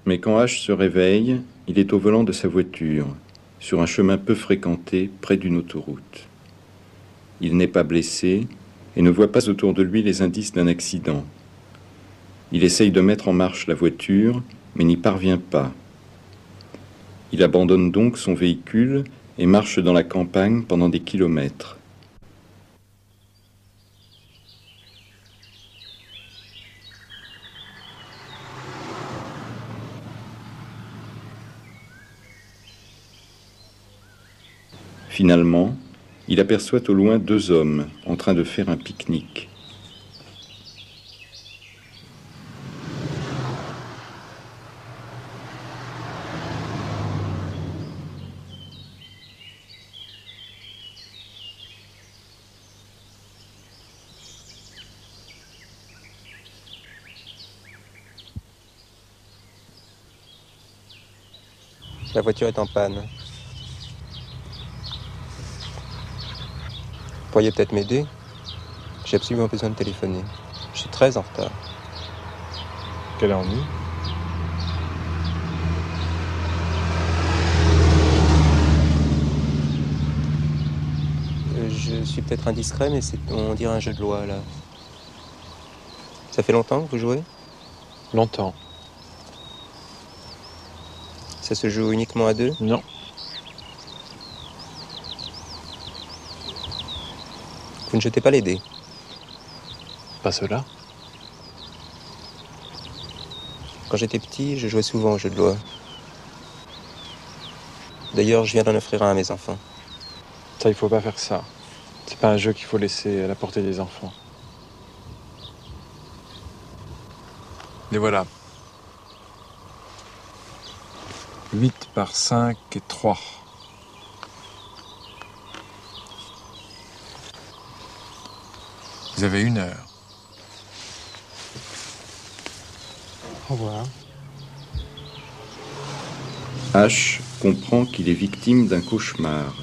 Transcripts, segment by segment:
Mais quand H se réveille, il est au volant de sa voiture, sur un chemin peu fréquenté près d'une autoroute. Il n'est pas blessé et ne voit pas autour de lui les indices d'un accident. Il essaye de mettre en marche la voiture, mais n'y parvient pas. Il abandonne donc son véhicule et marche dans la campagne pendant des kilomètres. Finalement, il aperçoit au loin deux hommes en train de faire un pique-nique. La voiture est en panne. Vous pourriez peut-être m'aider? J'ai absolument besoin de téléphoner. Je suis très en retard. Quel ennui. Je suis peut-être indiscret, mais on dirait un jeu de loi, là. Ça fait longtemps que vous jouez? Longtemps. Ça se joue uniquement à deux? Non. Vous ne jetez pas les dés? Pas cela. Quand j'étais petit, je jouais souvent au jeu de loi. D'ailleurs, je viens d'en offrir un à mes enfants. Ça, il faut pas faire ça. C'est pas un jeu qu'il faut laisser à la portée des enfants. Et voilà. 8 par 5 et 3. Vous avez 1 heure. Au revoir. H comprend qu'il est victime d'un cauchemar.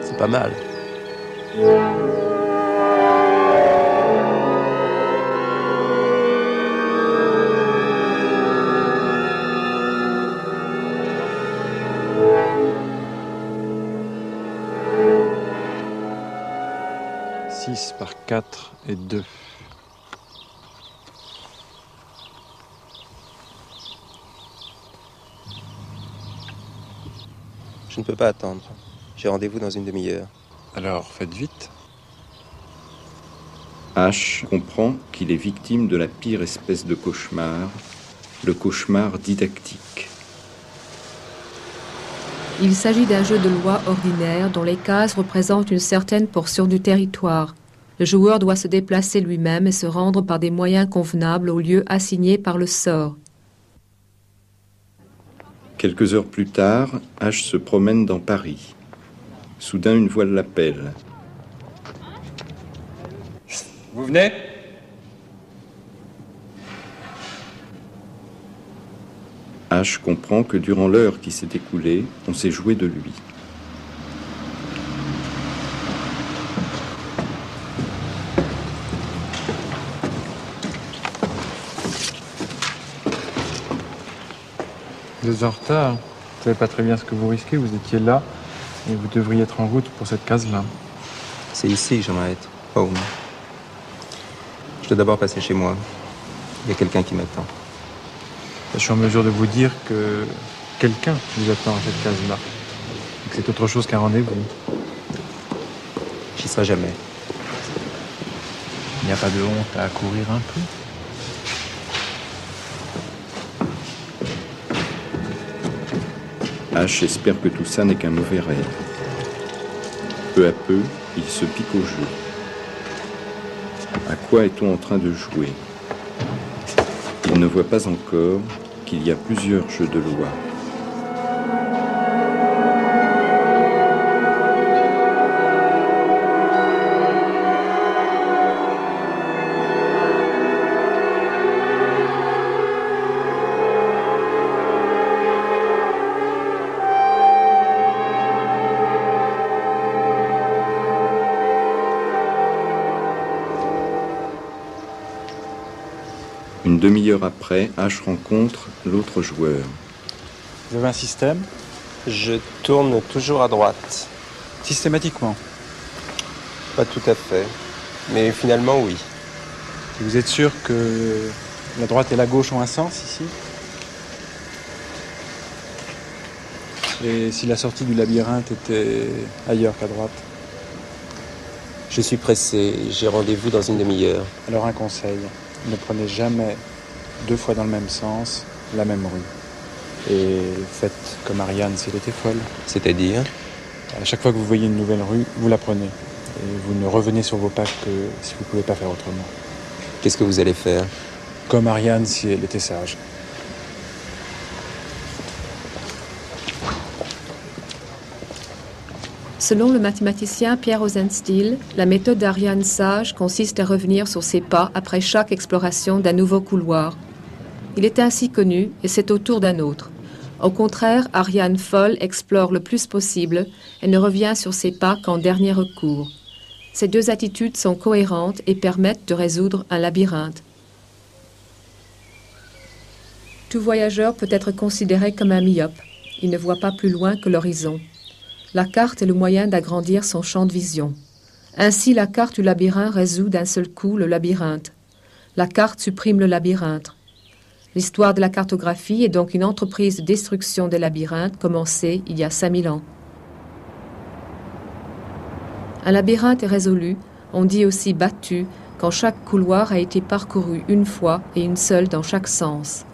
C'est pas mal. Par 4 et 2. Je ne peux pas attendre. J'ai rendez-vous dans une demi-heure. Alors, faites vite. H comprend qu'il est victime de la pire espèce de cauchemar, le cauchemar didactique. Il s'agit d'un jeu de loi ordinaire dont les cases représentent une certaine portion du territoire. Le joueur doit se déplacer lui-même et se rendre par des moyens convenables au lieu assigné par le sort. Quelques heures plus tard, H se promène dans Paris. Soudain, une voix l'appelle. Vous venez? H comprend que durant l'heure qui s'est écoulée, on s'est joué de lui. Vous êtes en retard. Vous savez pas très bien ce que vous risquez. Vous étiez là et vous devriez être en route pour cette case-là. C'est ici que j'aimerais être. Home. Je dois d'abord passer chez moi. Il y a quelqu'un qui m'attend. Je suis en mesure de vous dire que quelqu'un vous attend à cette case-là. Et que c'est autre chose qu'un rendez-vous. J'y serai jamais. Il n'y a pas de honte à courir un peu? H espère que tout ça n'est qu'un mauvais rêve. Peu à peu, il se pique au jeu. À quoi est-on en train de jouer? Il ne voit pas encore qu'il y a plusieurs jeux de loi. Une demi-heure après, H rencontre l'autre joueur. Vous avez un système? Je tourne toujours à droite. Systématiquement. Pas tout à fait. Mais finalement, oui. Et vous êtes sûr que la droite et la gauche ont un sens ici? Et si la sortie du labyrinthe était ailleurs qu'à droite? Je suis pressé. J'ai rendez-vous dans une demi-heure. Alors un conseil, ne prenez jamais 2 fois dans le même sens la même rue. Et faites comme Ariane si elle était folle. C'est-à-dire? À chaque fois que vous voyez une nouvelle rue, vous la prenez. Et vous ne revenez sur vos pas que si vous ne pouvez pas faire autrement. Qu'est-ce que vous allez faire? Comme Ariane si elle était sage. Selon le mathématicien Pierre Rosenstiel, la méthode d'Ariane sage consiste à revenir sur ses pas après chaque exploration d'un nouveau couloir. Il est ainsi connu et c'est au tour d'un autre. Au contraire, Ariane folle explore le plus possible et ne revient sur ses pas qu'en dernier recours. Ces deux attitudes sont cohérentes et permettent de résoudre un labyrinthe. Tout voyageur peut être considéré comme un myope. Il ne voit pas plus loin que l'horizon. La carte est le moyen d'agrandir son champ de vision. Ainsi, la carte du labyrinthe résout d'un seul coup le labyrinthe. La carte supprime le labyrinthe. L'histoire de la cartographie est donc une entreprise de destruction des labyrinthes commencée il y a 5000 ans. Un labyrinthe est résolu, on dit aussi battu, quand chaque couloir a été parcouru une fois et une seule dans chaque sens.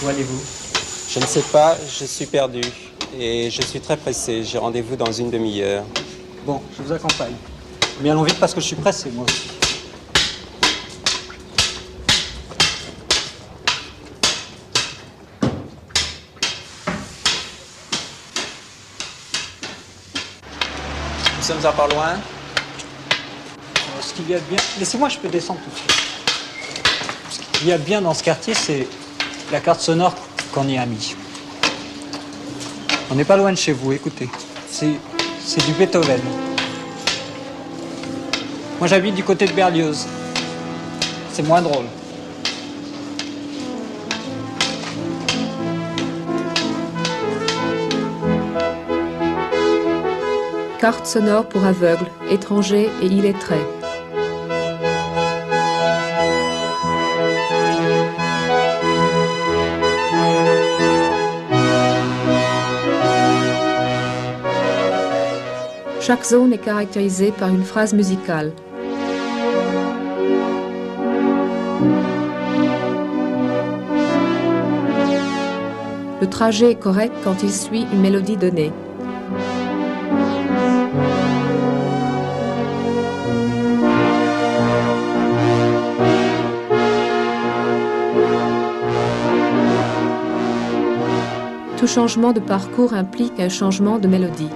Où allez-vous? Je ne sais pas, je suis perdu. Et je suis très pressé. J'ai rendez-vous dans une demi-heure. Bon, je vous accompagne. Mais allons vite parce que je suis pressé, moi aussi. Nous sommes encore loin? Ce qu'il y a de bien... Laissez-moi, je peux descendre tout de suite. Ce qu'il y a de bien dans ce quartier, c'est la carte sonore qu'on y a mis. On n'est pas loin de chez vous, écoutez. C'est du Beethoven. Moi, j'habite du côté de Berlioz. C'est moins drôle. Carte sonore pour aveugles, étrangers et illettrés. Chaque zone est caractérisée par une phrase musicale. Le trajet est correct quand il suit une mélodie donnée. Tout changement de parcours implique un changement de mélodie.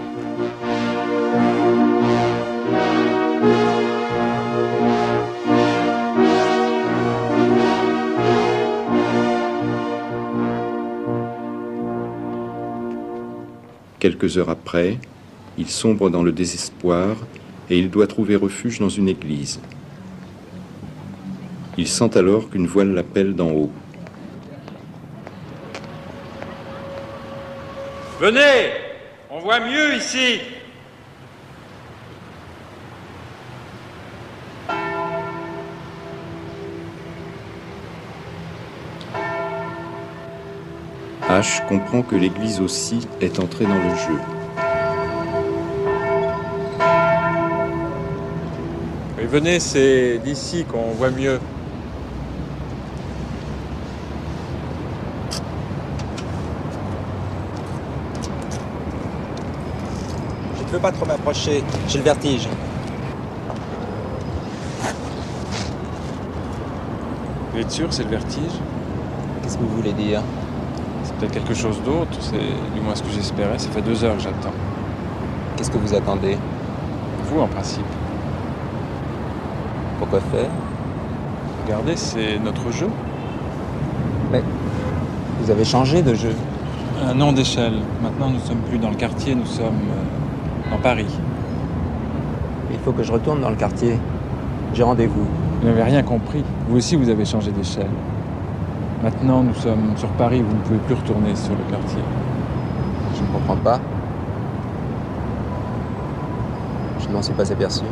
Quelques heures après, il sombre dans le désespoir et il doit trouver refuge dans une église. Il sent alors qu'une voix l'appelle d'en haut. Venez, on voit mieux ici. H comprend que l'église aussi est entrée dans le jeu. Oui, venez, c'est d'ici qu'on voit mieux. Je ne veux pas trop m'approcher. J'ai le vertige. Vous êtes sûr, c'est le vertige? Qu'est-ce que vous voulez dire? C'est peut-être quelque chose d'autre, c'est du moins ce que j'espérais. Ça fait 2 heures que j'attends. Qu'est-ce que vous attendez? Vous, en principe. Pourquoi faire? Regardez, c'est notre jeu. Mais Vous avez changé de jeu. Un nom d'échelle. Maintenant, nous ne sommes plus dans le quartier, nous sommes dans Paris. Il faut que je retourne dans le quartier. J'ai rendez-vous. Vous n'avez rien compris. Vous aussi, vous avez changé d'échelle. Maintenant, nous sommes sur Paris, vous ne pouvez plus retourner sur le quartier. Je ne comprends pas. Je ne m'en suis pas aperçu.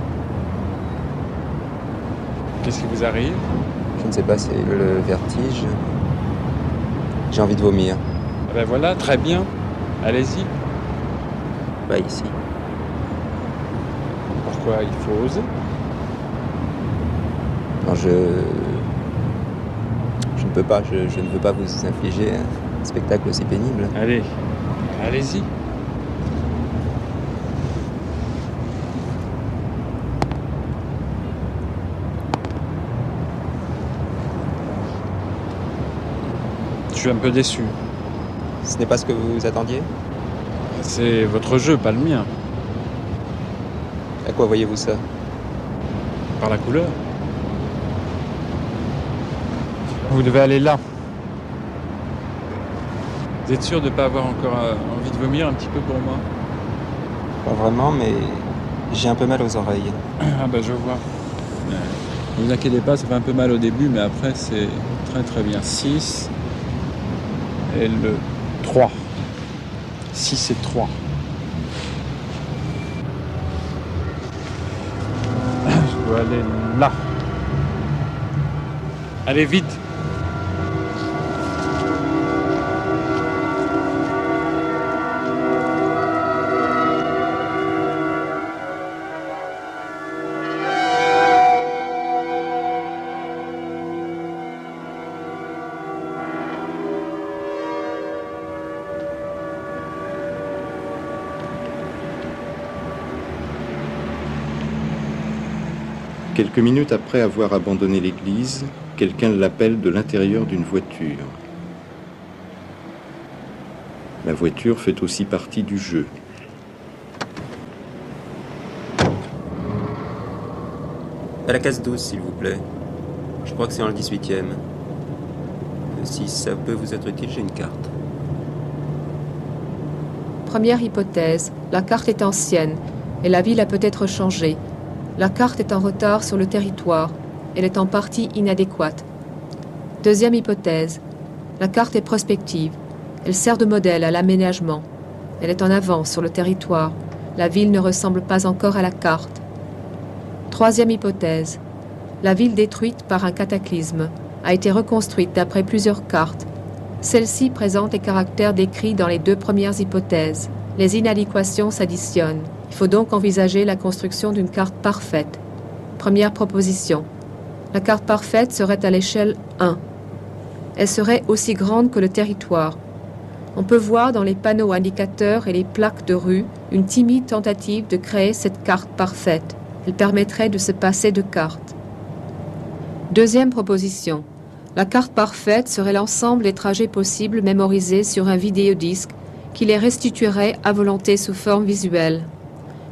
Qu'est-ce qui vous arrive? Je ne sais pas, c'est le vertige. J'ai envie de vomir. Ah ben voilà, très bien. Allez-y. Pas ici. Pourquoi? Il faut oser. Non, je ne peux pas, je ne veux pas vous infliger un spectacle aussi pénible. Allez, allez-y. Je suis un peu déçu. Ce n'est pas ce que vous attendiez? C'est votre jeu, pas le mien. À quoi voyez-vous ça? Par la couleur. Vous devez aller là. Vous êtes sûr de ne pas avoir encore envie de vomir un petit peu pour moi? Pas vraiment, mais j'ai un peu mal aux oreilles. Ah bah je vois. Ne vous inquiétez pas, ça fait un peu mal au début, mais après c'est très très bien. 6 et le 3. 6 et 3. Je dois aller là. Allez vite. Quelques minutes après avoir abandonné l'église, quelqu'un l'appelle de l'intérieur d'une voiture. La voiture fait aussi partie du jeu. À la case 12, s'il vous plaît. Je crois que c'est dans le 18e. Si ça peut vous être utile, j'ai une carte. Première hypothèse, la carte est ancienne et la ville a peut-être changé. La carte est en retard sur le territoire. Elle est en partie inadéquate. Deuxième hypothèse, la carte est prospective. Elle sert de modèle à l'aménagement. Elle est en avance sur le territoire. La ville ne ressemble pas encore à la carte. Troisième hypothèse, la ville détruite par un cataclysme a été reconstruite d'après plusieurs cartes. Celle-ci présente les caractères décrits dans les deux premières hypothèses. Les inadéquations s'additionnent. Il faut donc envisager la construction d'une carte parfaite. Première proposition. La carte parfaite serait à l'échelle 1. Elle serait aussi grande que le territoire. On peut voir dans les panneaux indicateurs et les plaques de rue une timide tentative de créer cette carte parfaite. Elle permettrait de se passer de cartes. Deuxième proposition. La carte parfaite serait l'ensemble des trajets possibles mémorisés sur un vidéodisque qui les restituerait à volonté sous forme visuelle.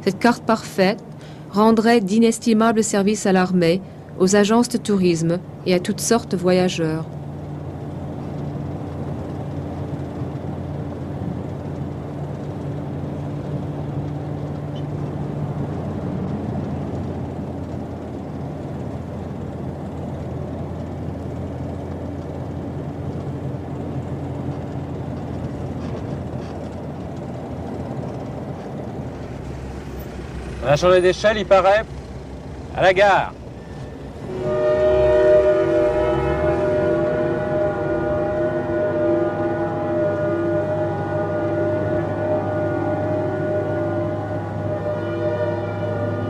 Cette carte parfaite rendrait d'inestimables services à l'armée, aux agences de tourisme et à toutes sortes de voyageurs. On a changé d'échelle, il paraît. À la gare.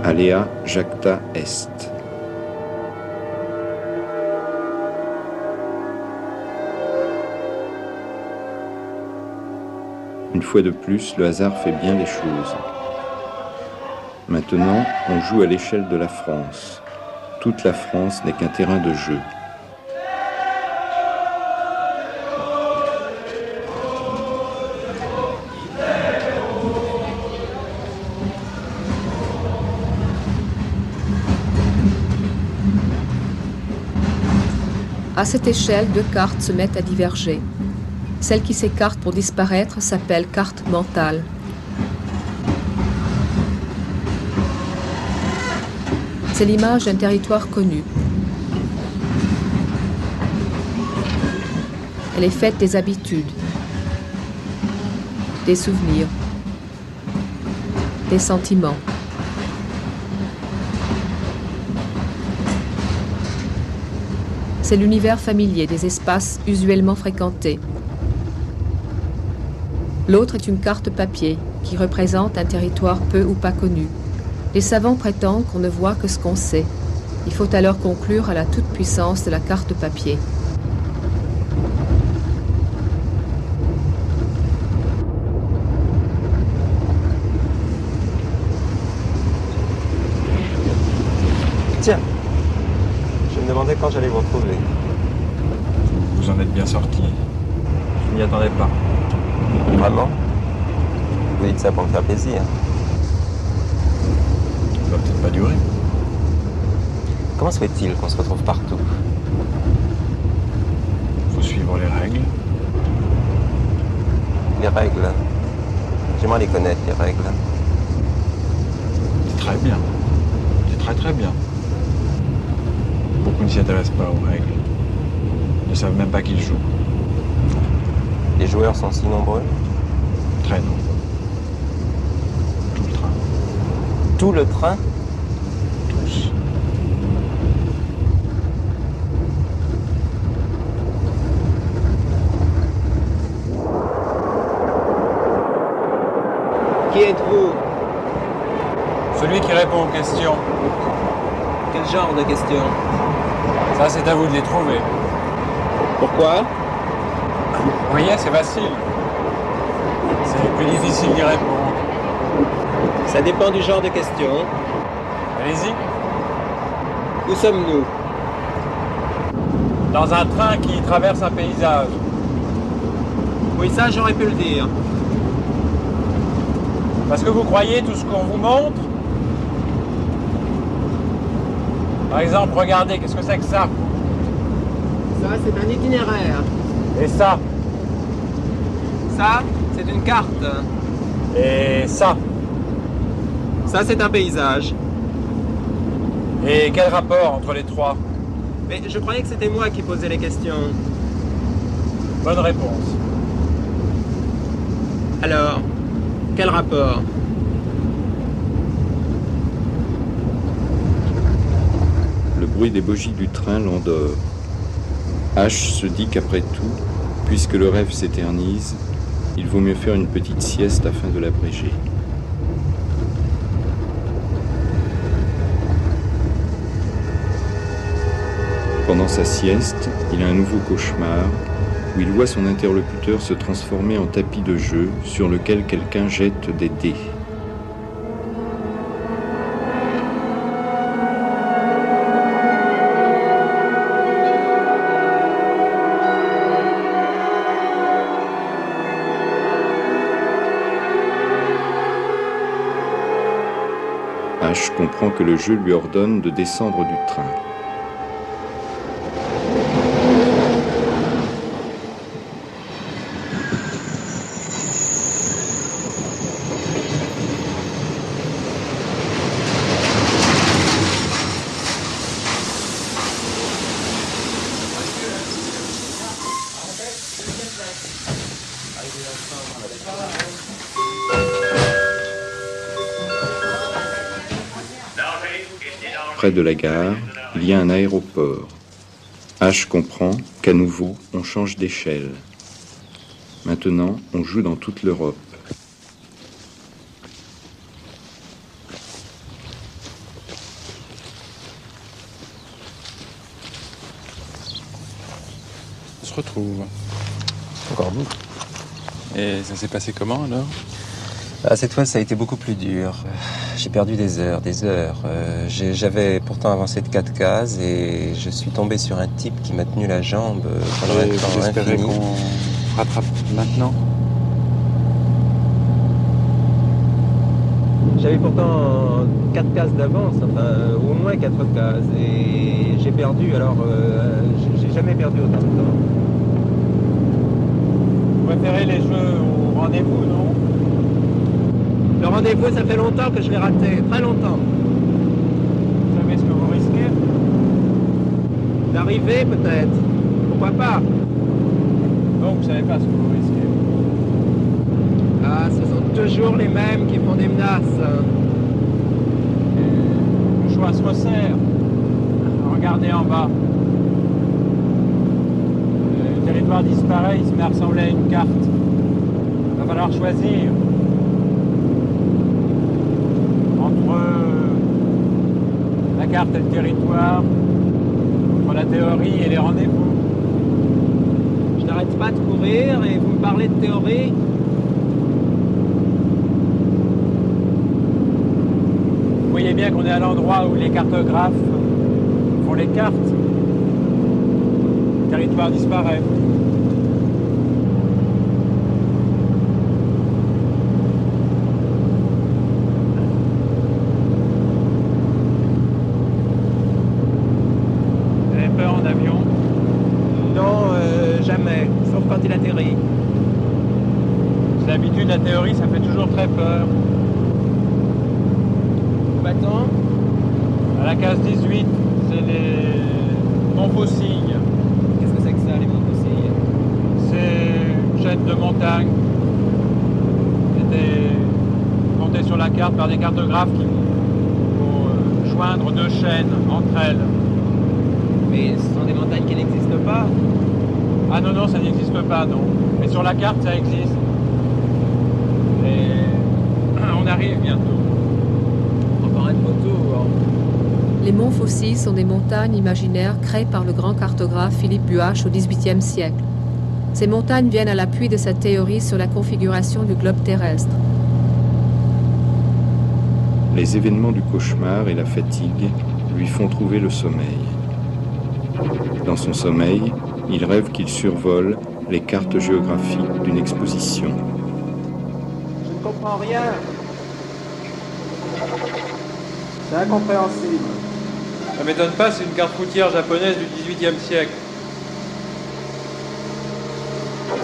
Alea Jacta Est. Une fois de plus, le hasard fait bien les choses. Maintenant, on joue à l'échelle de la France. Toute la France n'est qu'un terrain de jeu. À cette échelle, deux cartes se mettent à diverger. Celle qui s'écarte pour disparaître s'appelle carte mentale. C'est l'image d'un territoire connu. Elle est faite des habitudes, des souvenirs, des sentiments. C'est l'univers familier des espaces usuellement fréquentés. L'autre est une carte papier qui représente un territoire peu ou pas connu. Les savants prétendent qu'on ne voit que ce qu'on sait. Il faut alors conclure à la toute-puissance de la carte papier. Tiens, je me demandais quand j'allais vous retrouver. Vous en êtes bien sorti. Je m'y attendais pas. Vraiment? Vous dites ça pour me faire plaisir. Ça va peut-être pas durer. Comment se fait-il qu'on se retrouve partout? Faut suivre les règles. Les règles. J'aimerais les connaître, les règles. C'est très bien. C'est très très bien. Beaucoup ne s'y intéressent pas aux règles. Ils ne savent même pas qu'ils jouent. Les joueurs sont si nombreux? Très nombreux. Tout le train. Tout le train? Tous. Qui êtes-vous? Celui qui répond aux questions. Quel genre de questions? Ça, c'est à vous de les trouver. Pourquoi? Vous voyez, c'est facile. C'est plus difficile d'y répondre. Ça dépend du genre de questions. Allez-y. Où sommes-nous? Dans un train qui traverse un paysage. Oui, ça, j'aurais pu le dire. Parce que vous croyez tout ce qu'on vous montre? Par exemple, regardez, qu'est-ce que c'est que ça? Ça, c'est un itinéraire. Et ça? Ça, c'est une carte. Et ça? Ça, c'est un paysage. Et quel rapport entre les trois? Mais je croyais que c'était moi qui posais les questions. Bonne réponse. Alors, quel rapport? Le bruit des bogies du train l'endort. H se dit qu'après tout, puisque le rêve s'éternise, il vaut mieux faire une petite sieste afin de l'abréger. Pendant sa sieste, il a un nouveau cauchemar où il voit son interlocuteur se transformer en tapis de jeu sur lequel quelqu'un jette des dés. H comprend que le jeu lui ordonne de descendre du train. Près de la gare, il y a un aéroport. H comprend qu'à nouveau, on change d'échelle. Maintenant, on joue dans toute l'Europe. On se retrouve. Encore vous. Et ça s'est passé comment alors? Cette fois, ça a été beaucoup plus dur. J'ai perdu des heures, des heures. J'avais pourtant avancé de 4 cases et je suis tombé sur un type qui m'a tenu la jambe pendant un temps J'espérais infini. qu'on rattrape maintenant. J'avais pourtant 4 cases d'avance, enfin au moins 4 cases. Et j'ai perdu, alors j'ai jamais perdu autant de temps. Vous préférez les jeux au rendez-vous, non? Le rendez-vous, ça fait longtemps que je l'ai raté, très longtemps. Vous savez ce que vous risquez? D'arriver peut-être, pourquoi pas? Non, vous savez pas ce que vous risquez. Ah, ce sont toujours les mêmes qui font des menaces. Le choix se resserre. Regardez en bas. Le territoire disparaît, il se met à ressembler à une carte. Il va falloir choisir entre la carte et le territoire, entre la théorie et les rendez-vous. Je n'arrête pas de courir et vous me parlez de théorie. Vous voyez bien qu'on est à l'endroit où les cartographes font les cartes. Le territoire disparaît. Vous avez peur en avion? Non, jamais, sauf quand il atterrit. C'est l'habitude, la théorie, ça fait toujours très peur. Maintenant, À la case 18, c'est les monts fossiles. qu'est-ce que c'est que ça, les monts fossiles? C'est une chaîne de montagnes qui était montée sur la carte par des cartographes qui vont joindre deux chaînes entre elles. Mais ce sont des montagnes qui n'existent pas. Ah non, non, ça n'existe pas, non. Mais sur la carte, ça existe. Et on arrive bientôt. Encore une photo. Les monts fossiles sont des montagnes imaginaires créées par le grand cartographe Philippe Buache au XVIIIe siècle. Ces montagnes viennent à l'appui de sa théorie sur la configuration du globe terrestre. Les événements du cauchemar et la fatigue lui font trouver le sommeil. Dans son sommeil, il rêve qu'il survole les cartes géographiques d'une exposition. Je ne comprends rien. C'est incompréhensible. Ça m'étonne pas, c'est une carte routière japonaise du XVIIIe siècle.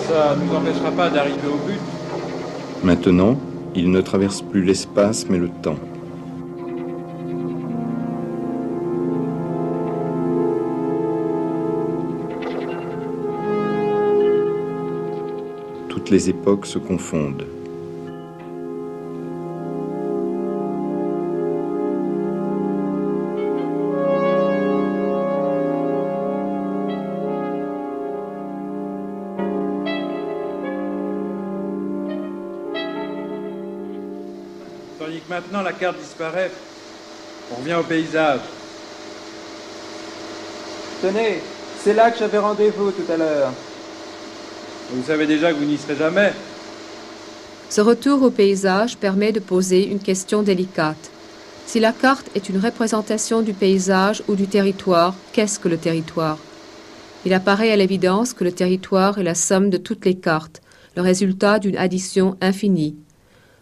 Ça ne nous empêchera pas d'arriver au but. Maintenant, il ne traverse plus l'espace mais le temps. Toutes les époques se confondent. Tandis que maintenant la carte disparaît, on revient au paysage. Tenez, c'est là que j'avais rendez-vous tout à l'heure. Vous savez déjà que vous n'y serez jamais. Ce retour au paysage permet de poser une question délicate. Si la carte est une représentation du paysage ou du territoire, qu'est-ce que le territoire? Il apparaît à l'évidence que le territoire est la somme de toutes les cartes, le résultat d'une addition infinie.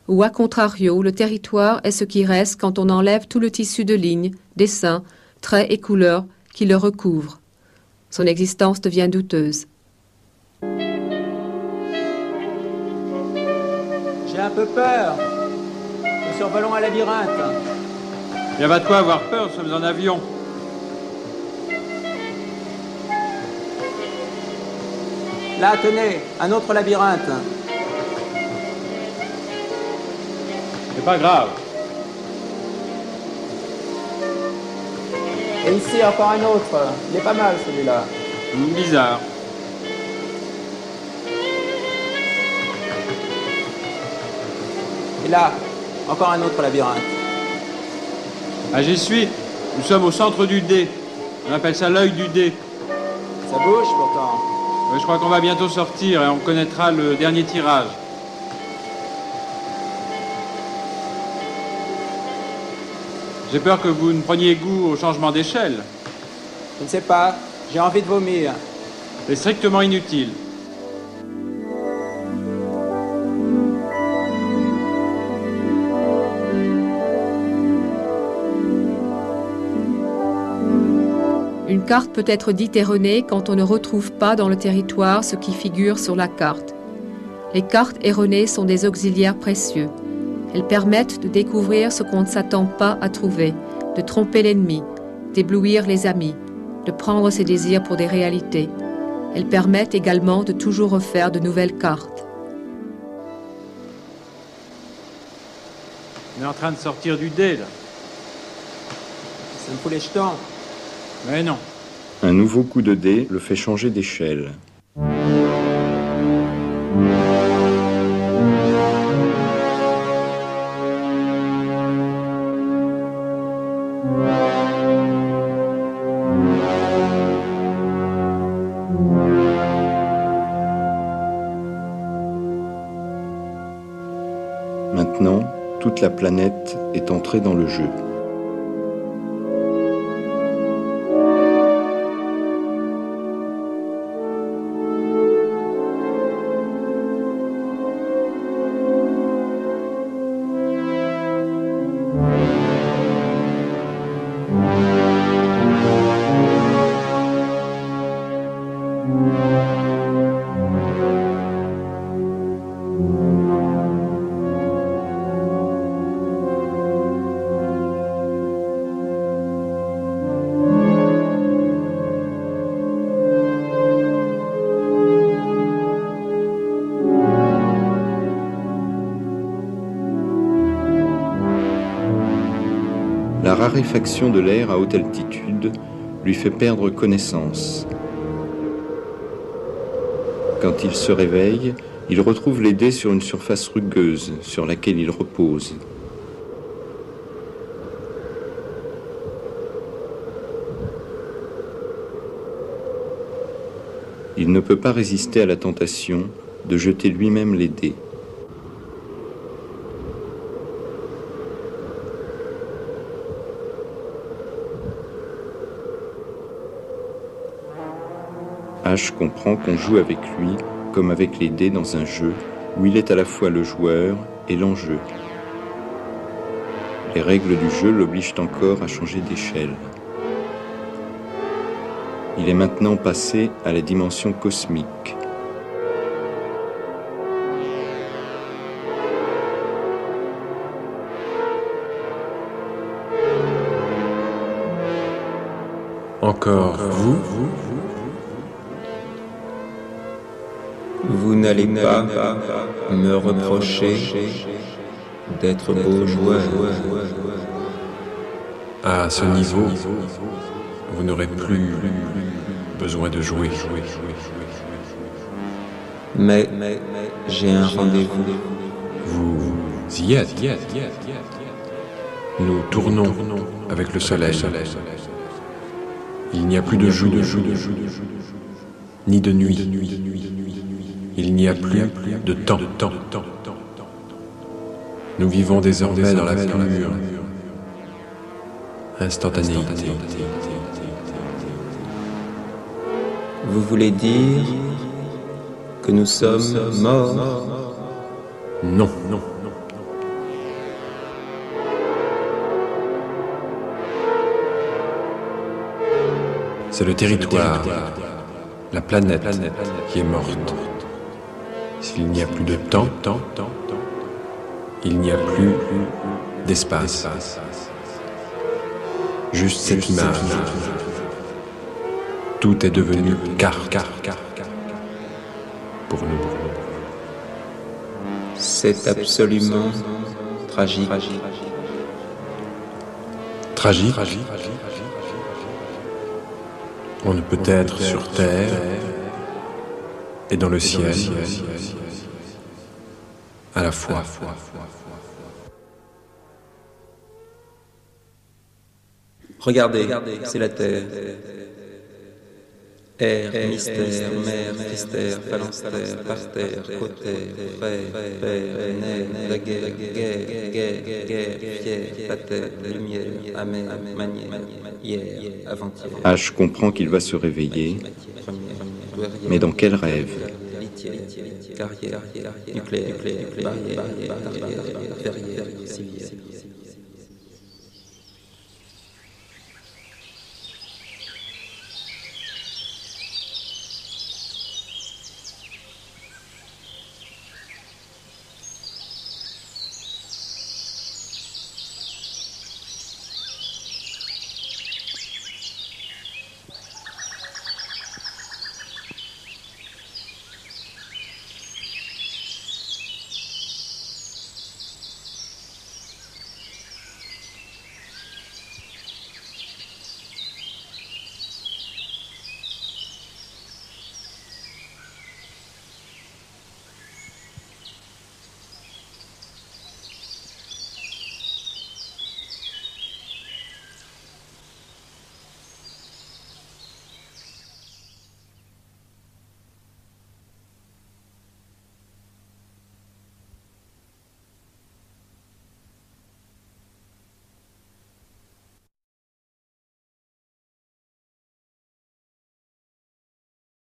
Ou à contrario, le territoire est ce qui reste quand on enlève tout le tissu de lignes, dessins, traits et couleurs qui le recouvrent. Son existence devient douteuse. J'ai un peu peur. Nous survolons un labyrinthe. Il n'y a pas de quoi avoir peur, nous sommes en avion. Là, tenez, un autre labyrinthe. C'est pas grave. Et ici, encore un autre. Il est pas mal, celui-là. Bizarre. Et là, encore un autre labyrinthe. Ah, j'y suis. Nous sommes au centre du dé. On appelle ça l'œil du dé. Ça bouge, pourtant. Je crois qu'on va bientôt sortir et on connaîtra le dernier tirage. J'ai peur que vous ne preniez goût au changement d'échelle. Je ne sais pas. J'ai envie de vomir. C'est strictement inutile. Une carte peut être dite erronée quand on ne retrouve pas dans le territoire ce qui figure sur la carte. Les cartes erronées sont des auxiliaires précieux. Elles permettent de découvrir ce qu'on ne s'attend pas à trouver, de tromper l'ennemi, d'éblouir les amis, de prendre ses désirs pour des réalités. Elles permettent également de toujours refaire de nouvelles cartes. On est en train de sortir du dé, là. Ça me fout les jetons. Mais non. Un nouveau coup de dé le fait changer d'échelle. Maintenant, toute la planète est entrée dans le jeu. La raréfaction de l'air à haute altitude lui fait perdre connaissance. Quand il se réveille, il retrouve les dés sur une surface rugueuse sur laquelle il repose. Il ne peut pas résister à la tentation de jeter lui-même les dés. H comprend qu'on joue avec lui comme avec les dés dans un jeu où il est à la fois le joueur et l'enjeu. Les règles du jeu l'obligent encore à changer d'échelle. Il est maintenant passé à la dimension cosmique. Encore vous? Vous n'allez pas me reprocher d'être beau joueur. À ce niveau, vous n'aurez plus besoin de jouer. Mais j'ai un rendez-vous. Vous y êtes. Nous tournons avec le soleil. Il n'y a plus de jour, ni de nuit. Il n'y a plus de temps. Nous vivons désormais dans la pure instantanéité. Vous voulez dire que nous sommes morts? Non. C'est le territoire, la planète qui est morte. S'il n'y a plus de temps, il n'y a plus d'espace. Juste cette image. Tout est devenu carte pour nous. C'est absolument tragique. Tragique. On ne peut être sur terre et dans le ciel à la fois. Regardez, c'est la terre. Air, mystère, mer, mystère, phalanstère, parterre, côté, frère, père, nerf, daguerre, guerre, fier, pater, lumière, amère, manière, hier, avant-hier. H comprend qu'il va se réveiller, mais dans quel rêve? Carrière, nucléaire, barrière, verrière, civière.